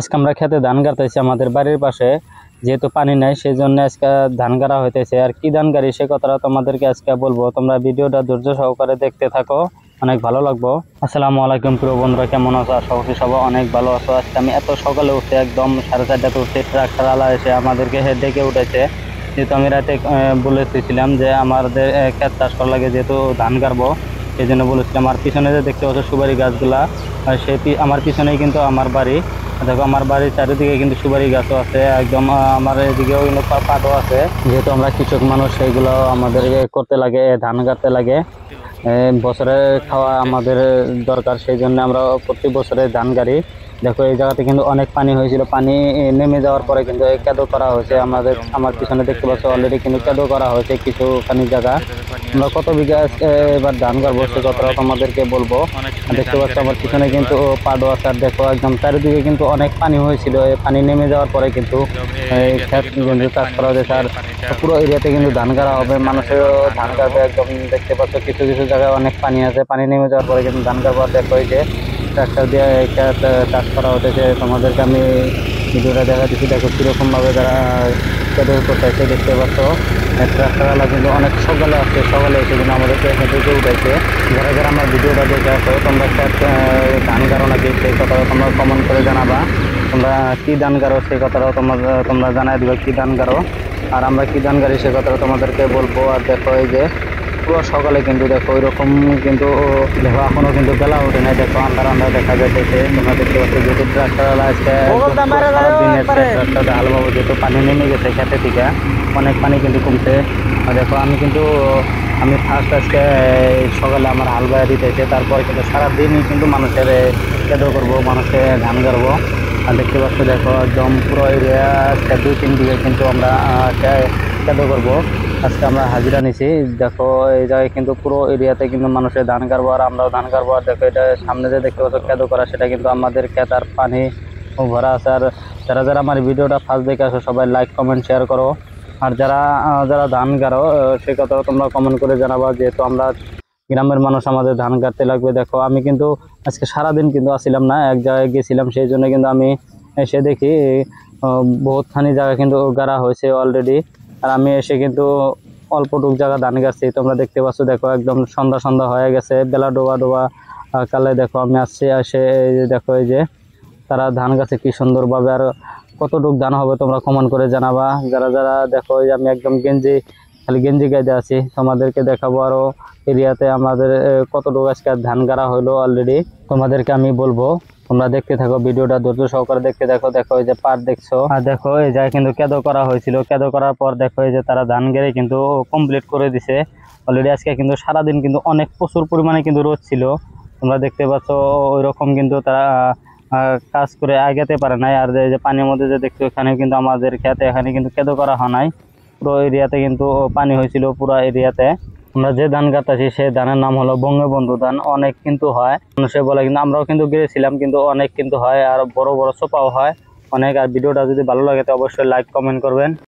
আজকে আমরা খেতে ধান গাড়তেছি আমাদের বাড়ির পাশে, যেহেতু পানি নাই সেই জন্য আজকে ধান গাড়া হইতেছে। আর কি ধান গাড়ি সে কথাটা তোমাদেরকে আজকে বলবো, তোমরা ভিডিওটা ধৈর্য সহকারে দেখতে থাকো, অনেক ভালো লাগবো। আসসালামু আলাইকুম প্রিয় বন্ধুরা, কেমন আছো? আশা করি সবাই অনেক ভালো আছো। আজকে আমি এত সকালে উঠে একদম 4:30টাতে উঠে ট্রাক্টর আলা এসে আমাদেরকে ডেকে উঠেছে। যেহেতু আমি রাতে বলেছিলাম যে আমাদের ক্ষেত চাষ করা লাগে, যেহেতু ধান গাড়বো সেই জন্য বলেছিলাম। আর পিছনে যে দেখতে পাচ্ছ সুপারি গাছগুলা, আমার পিছনেই কিন্তু আমার বাড়ি। দেখো আমার বাড়ির চারিদিকে কিন্তু সুপারি গাছও আছে, একদম আমার এদিকেও কিন্তু পাটও আছে। যেহেতু আমরা কৃষক মানুষ, সেইগুলো আমাদের করতে লাগে, ধান গাড়তে লাগে। বছরে খাওয়া আমাদের দরকার, সেই জন্য আমরা প্রতি বছরে ধান গাড়ি। দেখো এই জায়গাতে কিন্তু অনেক পানি হয়েছিল, পানি নেমে যাওয়ার পরে কিন্তু কেদো করা হয়েছে। আমার পিছনে দেখতে পাচ্ছ অলরেডি কিন্তু কেদো করা হয়েছে কিছুখানি জায়গা। আমরা কত বিঘা এবার ধান গাড়বো সে কথাটা তোমাদেরকে বলবো। দেখতে পাচ্ছ আমার পিছনে কিন্তু পাডো আছে। আর দেখো একদম চারিদিকে কিন্তু অনেক পানি হয়েছিল, পানি নেমে যাওয়ার পরে কিন্তু ক্ষেত কিন্তু চাষ করা হয়েছে। আর পুরো এরিয়াতে কিন্তু ধান গাড়া হবে, মানুষের ধান গাড়বে। একদম দেখতে পাচ্ছ কিছু কিছু জায়গায় অনেক পানি আছে, পানি নেমে যাওয়ার পরে কিন্তু ধান গাড়বো। দেখো এই যে ট্রাক্টর দিয়ে ক্ষেত চাষ করা হতেছে, তোমাদেরকে আমি ভিডিওটা দেখা দিচ্ছি। দেখো কিরকম ভাবে তারা কেটে করতেছে, দেখতে পাচ্ছ। ট্রাক্টরওয়ালা কিন্তু অনেক সকালে আসছে, সকালে এসে কিন্তু আমাদেরকে হেঁটে উঠেছে। যারা যারা আমার ভিডিওটা দেখে আসো, তোমরা ধান গাড়ো নাকি সেই কথাটা তোমরা কমেন্ট করে জানাবা। তোমরা কি ধান গাড়ো সেই কথাটাও তোমরা জানাই দিবে কি ধান গাড়ো, আর আমরা কি ধান গাড়ি সে কথাটা তোমাদেরকে বলবো। আর দেখো এই যে পুরো সকালে কিন্তু দেখো ওইরকম কিন্তু দেখো এখনো কিন্তু বেলা ওঠে নাই, দেখো আন্ধার আন্ধার দেখা যাচ্ছে। তোমরা দেখতে পাচ্ছ যেহেতু ট্রাক্টরওয়ালা আজকে সারাদিনের ট্রাক্টরটা হাল বাবু, যেহেতু পানি নেমে গেছে খেতে থেকে, অনেক পানি কিন্তু কমছে। আর দেখো আমি ফার্স্ট আজকে সকালে আমার হাল বাইয়া দিতেছে, তারপর কিন্তু সারাদিনই কিন্তু মানুষের কেদো করবো, মানুষের ধান গাড়বো। আর দেখতে পাচ্ছ দেখো একদম পুরো এরিয়া 2-3 বিঘা কিন্তু আমরা কেদো করবো। আজকে আমরা হাজিরা নিছি। দেখো এই জায়গায় কিন্তু পুরো এরিয়াতে কিন্তু মানুষের ধান গাড়বো, আর আমরাও ধান গাড়বো। আর দেখো এটা সামনে যে দেখতে পাচ্ছ কেদো করা, সেটা কিন্তু আমাদের ক্ষেত, আর পানি ভরা আছে। আর যারা যারা আমার ভিডিওটা ফার্স্ট দেখে আসো সবাই লাইক কমেন্ট শেয়ার করো। আর যারা যারা ধান গাড়ো সে কথাও তোমরা কমেন্ট করে জানাবা, যেহেতু আমরা গ্রামের মানুষ, আমাদের ধান কাটতে লাগবে। দেখো আমি কিন্তু আজকে সারাদিন কিন্তু আসছিলাম না, এক জায়গায় গেছিলাম, সেই জন্য কিন্তু আমি এসে দেখি বহুতখানি জায়গা কিন্তু গাড়া হয়েছে অলরেডি। আর আমি এসে কিন্তু অল্পটুক জায়গা ধান গাছছি, তোমরা দেখতে পাচ্ছ। দেখো একদম সন্ধ্যা সন্ধ্যা হয়ে গেছে, বেলা ডোবা ডোবা কালে দেখো আমি আসছি। এসে দেখো এই যে তারা ধান গাছে কি সুন্দরভাবে। আর কতটুক ধান হবে তোমরা কমেন্ট করে জানাবা। যারা যারা দেখো এই যে আমি একদম খালি গেঞ্জি গাইতে আছি, তোমাদেরকে দেখাবো আরো এরিয়াতে আমাদের কতটুকু আজকে ধান গাড়া হইলো অলরেডি, তোমাদেরকে আমি বলবো। তোমরা দেখতে থাকো, ভিডিওটা ধৈর্য সহকারে দেখতে দেখো। দেখো এই যে পাট দেখছো, আর দেখো এই জায়গায় কিন্তু কেদো করা হয়েছিল। কেদো করার পর দেখো এই যে তারা ধান গেড়ে কিন্তু কমপ্লিট করে দিছে অলরেডি। আজকে কিন্তু সারাদিন কিন্তু অনেক প্রচুর পরিমাণে কিন্তু রোদ ছিল, তোমরা দেখতে পাচ্ছ। ওই রকম কিন্তু তারা কাজ করে আগাতে পারে নাই। আর যে পানির মধ্যে যে দেখছো, এখানে কিন্তু আমাদের খেতে এখানে কিন্তু কেদো করা হয় নাই, পুরো এরিয়াতে কিন্তু পানি হয়েছিল পুরো এরিয়াতে। আমরা যে ধান গাঁতাছি সেই ধানের নাম হলো বঙ্গবন্ধু ধান। অনেক কিন্তু হয়, মানুষে বলে, কিন্তু আমরাও কিন্তু গিয়েছিলাম, কিন্তু অনেক কিন্তু হয়, আর বড় বড় চোপাও হয় অনেক। আর ভিডিওটা যদি ভালো লাগে তো অবশ্যই লাইক কমেন্ট করবেন।